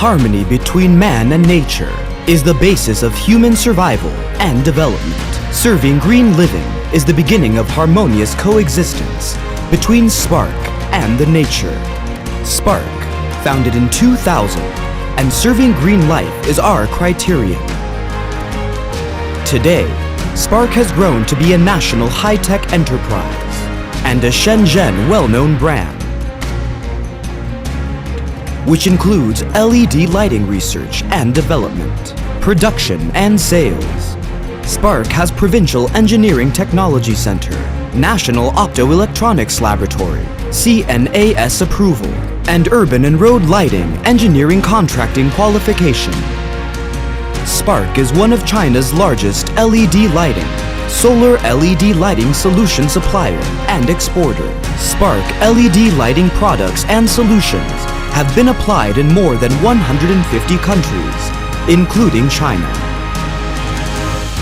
Harmony between man and nature is the basis of human survival and development. Serving green living is the beginning of harmonious coexistence between Spark and the nature. Spark, founded in 2000, and serving green life is our criterion. Today, Spark has grown to be a national high-tech enterprise and a Shenzhen well-known brand, which includes LED lighting research and development, production and sales. Spark has Provincial Engineering Technology Center, National Optoelectronics Laboratory, CNAS approval, and Urban and Road Lighting Engineering Contracting Qualification. Spark is one of China's largest LED lighting, solar LED lighting solution supplier and exporter. Spark LED lighting products and solutions have been applied in more than 150 countries, including China.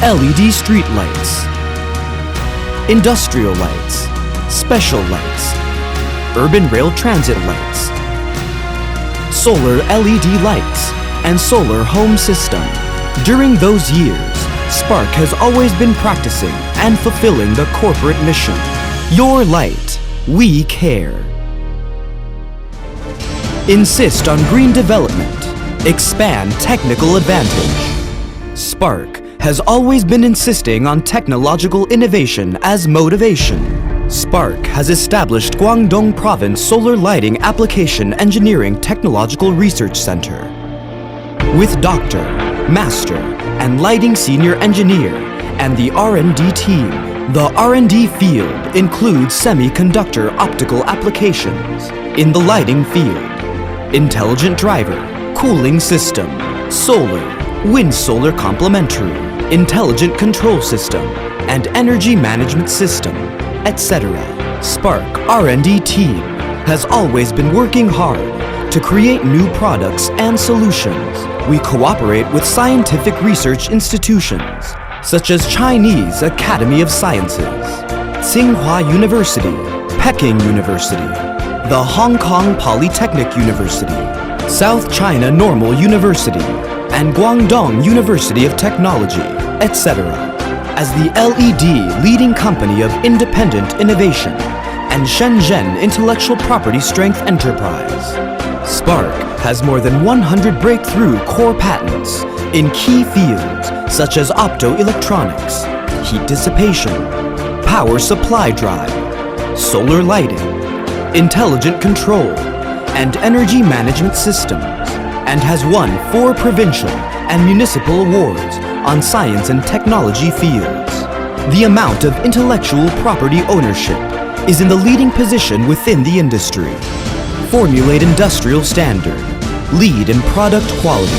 LED street lights, industrial lights, special lights, urban rail transit lights, solar LED lights, and solar home system. During those years, Spark has always been practicing and fulfilling the corporate mission. Your light, we care. Insist on green development. Expand technical advantage. Spark has always been insisting on technological innovation as motivation. Spark has established Guangdong Province Solar Lighting Application Engineering Technological Research Center with Doctor, Master, and Lighting Senior Engineer and the R&D team. The R&D field includes semiconductor optical applications in the lighting field, intelligent driver, cooling system, solar, wind solar complementary, intelligent control system, and energy management system, etc. Spark R&D team has always been working hard to create new products and solutions. We cooperate with scientific research institutions such as Chinese Academy of Sciences, Tsinghua University, Peking University, the Hong Kong Polytechnic University, South China Normal University, and Guangdong University of Technology, etc. As the LED leading company of independent innovation and Shenzhen Intellectual Property Strength Enterprise, Spark has more than 100 breakthrough core patents in key fields such as optoelectronics, heat dissipation, power supply drive, solar lighting, intelligent control, and energy management systems, and has won 4 provincial and municipal awards on science and technology fields. The amount of intellectual property ownership is in the leading position within the industry. Formulate industrial standard, lead in product quality.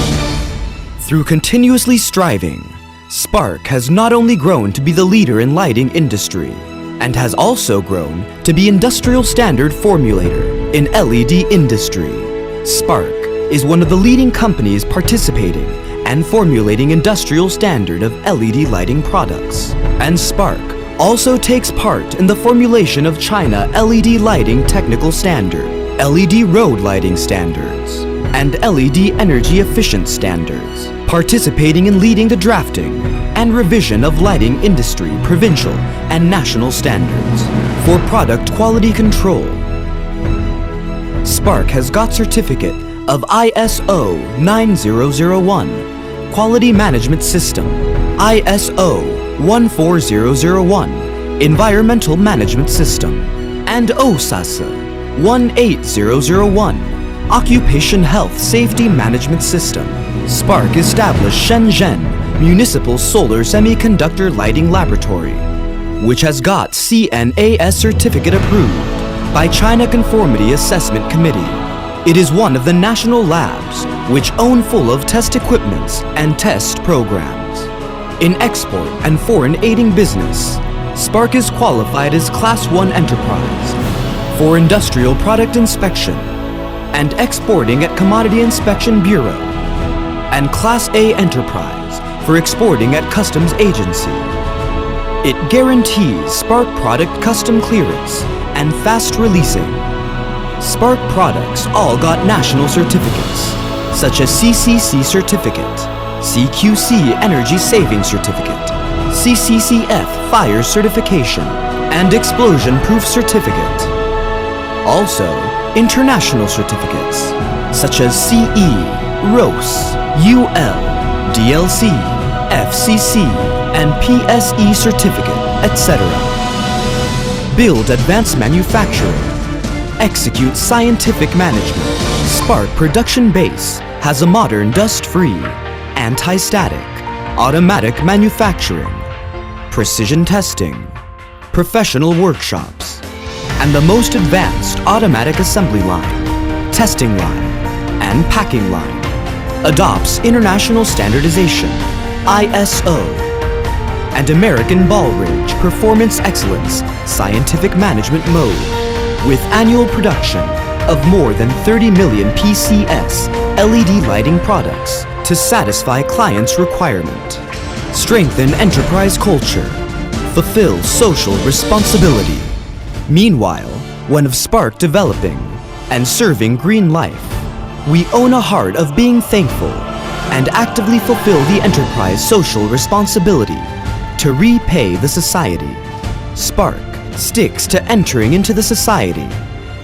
Through continuously striving, Spark has not only grown to be the leader in lighting industry, and has also grown to be industrial standard formulator in LED industry. Spark is one of the leading companies participating and formulating industrial standard of LED lighting products. And Spark also takes part in the formulation of China LED lighting technical standard, LED road lighting standards, and LED energy efficient standards, participating in leading the drafting and revision of lighting industry provincial and national standards for product quality control. Spark has got certificate of ISO 9001 Quality Management System, ISO 14001 Environmental Management System, and OSASA 18001 Occupation Health Safety Management System. Spark established Shenzhen Municipal Solar Semiconductor Lighting Laboratory, which has got CNAS certificate approved by China Conformity Assessment Committee. It is one of the national labs which own full of test equipments and test programs. In export and foreign aiding business, Spark is qualified as Class 1 enterprise for industrial product inspection and exporting at Commodity Inspection Bureau, and Class A enterprise for exporting at Customs Agency. It guarantees Spark product custom clearance and fast releasing. Spark products all got national certificates, such as CCC Certificate, CQC Energy Saving Certificate, CCCF Fire Certification, and Explosion Proof Certificate. Also, international certificates such as CE, ROS, UL, DLC, FCC, and PSE Certificate, etc. Build advanced manufacturing. Execute scientific management. Spark Production Base has a modern dust-free, anti-static, automatic manufacturing, precision testing, professional workshops, and the most advanced automatic assembly line, testing line, and packing line. Adopts international standardization, ISO, and American Ball Ridge Performance Excellence Scientific Management Mode, with annual production of more than 30 million PCS LED lighting products to satisfy clients' requirement. Strengthen enterprise culture. Fulfill social responsibility. Meanwhile, one of Spark developing and serving green life, we own a heart of being thankful and actively fulfill the enterprise social responsibility to repay the society. Spark sticks to entering into the society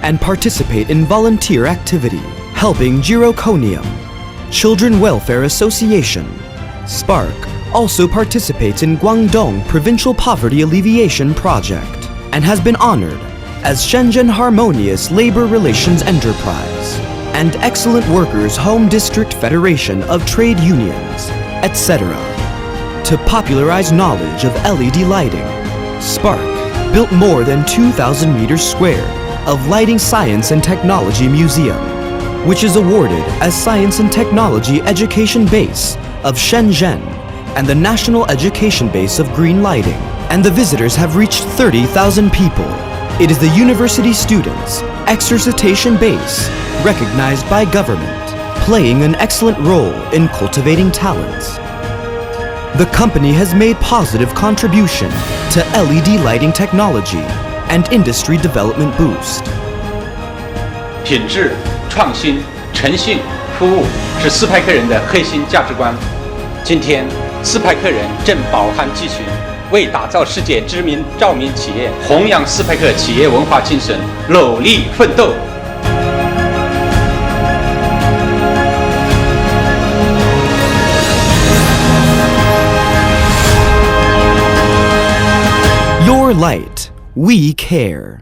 and participate in volunteer activity, helping Giroconium, Children Welfare Association. Spark also participates in Guangdong Provincial Poverty Alleviation Project and has been honored as Shenzhen Harmonious Labor Relations Enterprise and Excellent Workers Home District Federation of Trade Unions, etc. To popularize knowledge of LED lighting, Spark built more than 2,000 meters squared of Lighting Science and Technology Museum, which is awarded as Science and Technology Education Base of Shenzhen and the National Education Base of Green Lighting, and the visitors have reached 30,000 people. It is the university students' exercitation base, recognized by government, playing an excellent role in cultivating talents. The company has made positive contribution to LED lighting technology and industry development boost. 品质、创新、诚信、服务是斯派克人的核心价值观。今天，斯派克人正饱含激情，为打造世界知名照明企业，弘扬斯派克企业文化精神，努力奋斗。Your light, we care.